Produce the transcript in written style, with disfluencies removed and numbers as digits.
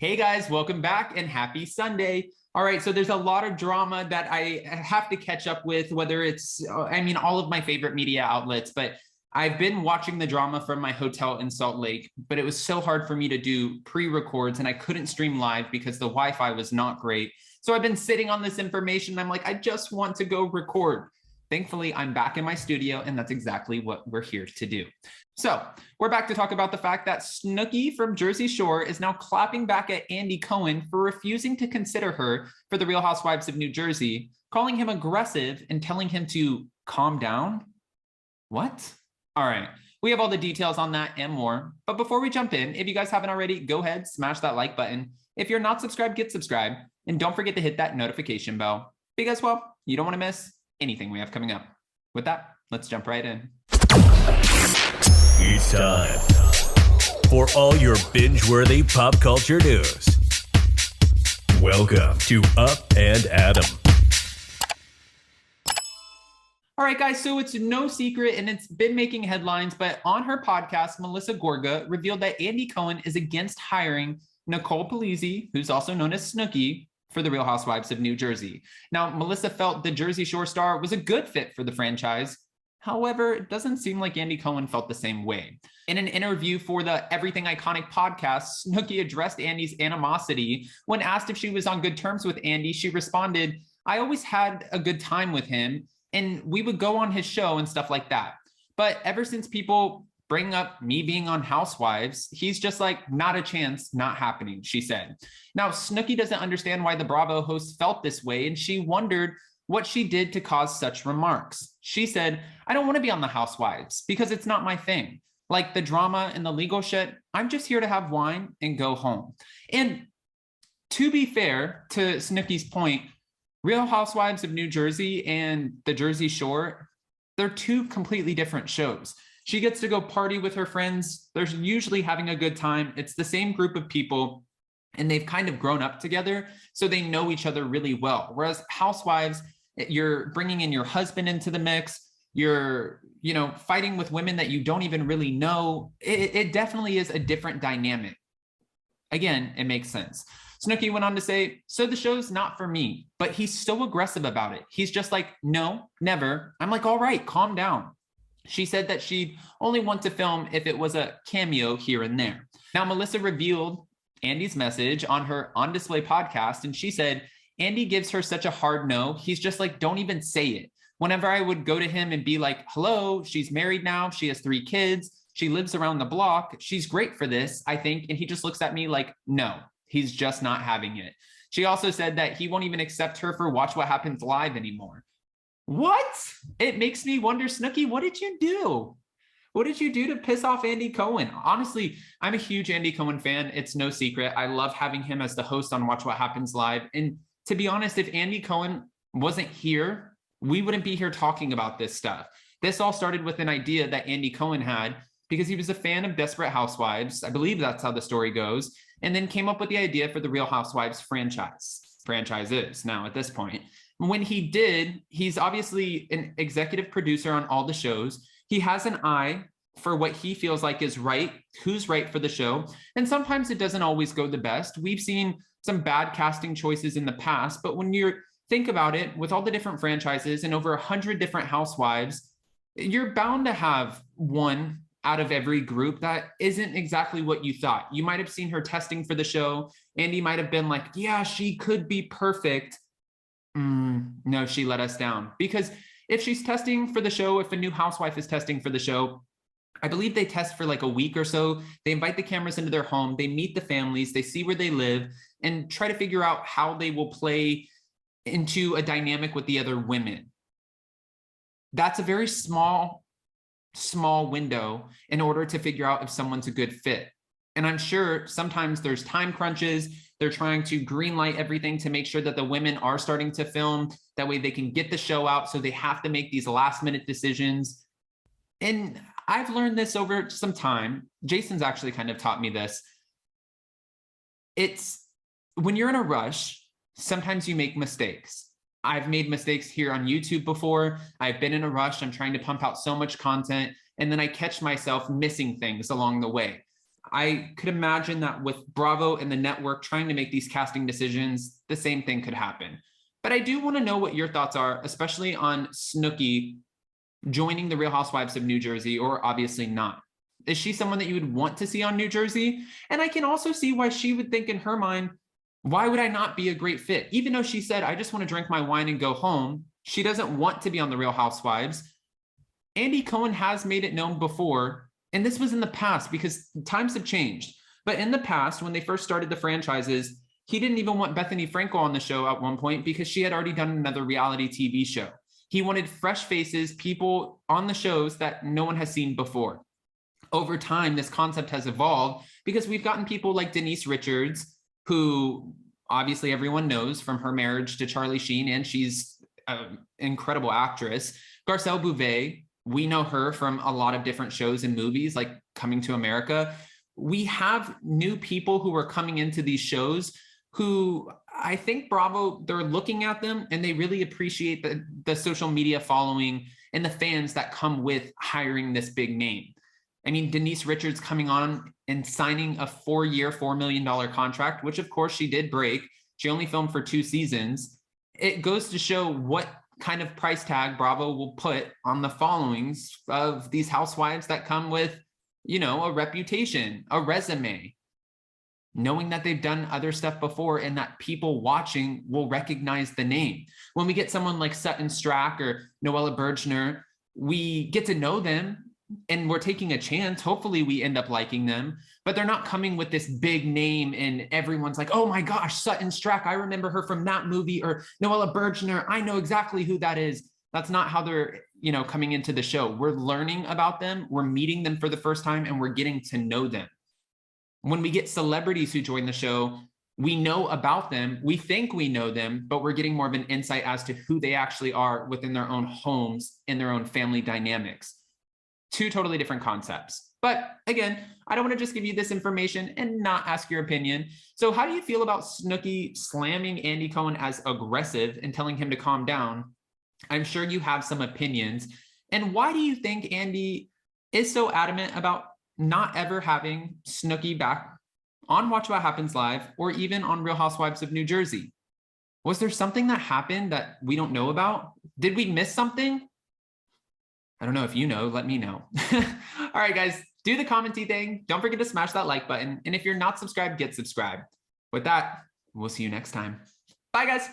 Hey guys, welcome back and happy Sunday. All right, so there's a lot of drama that I have to catch up with, whether it's, all of my favorite media outlets, but I've been watching the drama from my hotel in Salt Lake, but it was so hard for me to do pre-records and I couldn't stream live because the Wi-Fi was not great. So I've been sitting on this information. I'm like, I just want to go record. Thankfully, I'm back in my studio and that's exactly what we're here to do. So we're back to talk about the fact that Snooki from Jersey Shore is now clapping back at Andy Cohen for refusing to consider her for the Real Housewives of New Jersey, calling him aggressive and telling him to calm down. What? All right, we have all the details on that and more. But before we jump in, if you guys haven't already, go ahead, smash that like button. If you're not subscribed, get subscribed. And don't forget to hit that notification bell because, well, you don't want to miss anything we have coming up. With that, let's jump right in. It's time for all your binge-worthy pop culture news. Welcome to Up and Adam. All right, guys, so it's no secret and it's been making headlines, but on her podcast, Melissa Gorga revealed that Andy Cohen is against hiring Nicole, who's also known as Snooki, for the Real Housewives of New Jersey. Now, Melissa felt the Jersey Shore star was a good fit for the franchise. However, it doesn't seem like Andy Cohen felt the same way. In an interview for the Everything Iconic podcast, Snooki addressed Andy's animosity. When asked if she was on good terms with Andy, she responded, "I always had a good time with him, and we would go on his show and stuff like that. But ever since people bring up me being on Housewives, he's just like, not a chance, not happening," she said. Now, Snooki doesn't understand why the Bravo host felt this way, and she wondered what she did to cause such remarks. She said, "I don't want to be on the Housewives because it's not my thing. Like the drama and the legal shit, I'm just here to have wine and go home." And to be fair to Snooki's point, Real Housewives of New Jersey and the Jersey Shore, they're two completely different shows. She gets to go party with her friends. They're usually having a good time. It's the same group of people and they've kind of grown up together, so they know each other really well. Whereas Housewives, you're bringing in your husband into the mix. You're, fighting with women that you don't even really know. It definitely is a different dynamic. Again, it makes sense. Snooki went on to say, "So the show's not for me," but he's so aggressive about it. He's just like, "No, never." I'm like, all right, calm down. She said that she'd only want to film if it was a cameo here and there. Now, Melissa revealed Andy's message on her On Display podcast, and she said, "Andy gives her such a hard no. He's just like, don't even say it. Whenever I would go to him and be like, hello, she's married now. She has 3 kids. She lives around the block. She's great for this, I think." And he just looks at me like, no, he's just not having it. She also said that he won't even accept her for Watch What Happens Live anymore. What? It makes me wonder, Snooki, what did you do? What did you do to piss off Andy Cohen? Honestly, I'm a huge Andy Cohen fan. It's no secret. I love having him as the host on Watch What Happens Live. And to be honest, if Andy Cohen wasn't here, we wouldn't be here talking about this stuff. This all started with an idea that Andy Cohen had because he was a fan of Desperate Housewives. I believe that's how the story goes. And then came up with the idea for the Real Housewives franchises now at this point. When he did, he's obviously an executive producer on all the shows. He has an eye for what he feels like is right, who's right for the show. And sometimes it doesn't always go the best. We've seen some bad casting choices in the past, but when you think about it, with all the different franchises and over 100 different housewives, you're bound to have one out of every group that isn't exactly what you thought. You might have seen her testing for the show. Andy might have been like, yeah, she could be perfect. No, she let us down. Because if she's testing for the show, if a new housewife is testing for the show, I believe they test for like a week or so. They invite the cameras into their home. They meet the families. They see where they live and try to figure out how they will play into a dynamic with the other women. That's a very small window in order to figure out if someone's a good fit. And I'm sure sometimes there's time crunches. They're trying to greenlight everything to make sure that the women are starting to film. That way they can get the show out. So they have to make these last minute decisions. And I've learned this over some time. Jason's actually kind of taught me this. It's when you're in a rush, sometimes you make mistakes. I've made mistakes here on YouTube before. I've been in a rush. I'm trying to pump out so much content. And then I catch myself missing things along the way. I could imagine that with Bravo and the network trying to make these casting decisions, the same thing could happen. But I do want to know what your thoughts are, especially on Snooki joining the Real Housewives of New Jersey, or obviously not. Is she someone that you would want to see on New Jersey? And I can also see why she would think in her mind, why would I not be a great fit? Even though she said, I just want to drink my wine and go home, she doesn't want to be on the Real Housewives. Andy Cohen has made it known before, and this was in the past because times have changed. But in the past, when they first started the franchises, he didn't even want Bethany Frankel on the show at one point because she had already done another reality TV show. He wanted fresh faces, people on the shows that no one has seen before. Over time, this concept has evolved because we've gotten people like Denise Richards, who obviously everyone knows from her marriage to Charlie Sheen, and she's an incredible actress. Garcelle Bouvet, we know her from a lot of different shows and movies like Coming to America. We have new people who are coming into these shows who I think Bravo, they're looking at them and they really appreciate the social media following and the fans that come with hiring this big name. I mean, Denise Richards coming on and signing a 4-year, $4 million contract, which of course she did break. She only filmed for 2 seasons. It goes to show what kind of price tag Bravo will put on the followings of these housewives that come with, you know, a reputation, a resume, knowing that they've done other stuff before and that people watching will recognize the name. When we get someone like Sutton Strack or Noella Bergner, we get to know them and we're taking a chance. Hopefully we end up liking them, but they're not coming with this big name and everyone's like, oh my gosh, Sutton Strack, I remember her from that movie, or Noella Bergner, I know exactly who that is. That's not how they're, you know, coming into the show. We're learning about them, we're meeting them for the first time, and we're getting to know them. When we get celebrities who join the show, we know about them, we think we know them, but we're getting more of an insight as to who they actually are within their own homes and their own family dynamics. 2 totally different concepts. But again, I don't want to just give you this information and not ask your opinion. So how do you feel about Snooki slamming Andy Cohen as aggressive and telling him to calm down? I'm sure you have some opinions. And why do you think Andy is so adamant about not ever having Snooki back on Watch What Happens Live or even on Real Housewives of New Jersey? Was there something that happened that we don't know about? Did we miss something? I don't know. If you know, let me know. All right, guys, do the commenty thing. Don't forget to smash that like button. And if you're not subscribed, get subscribed. With that, we'll see you next time. Bye, guys.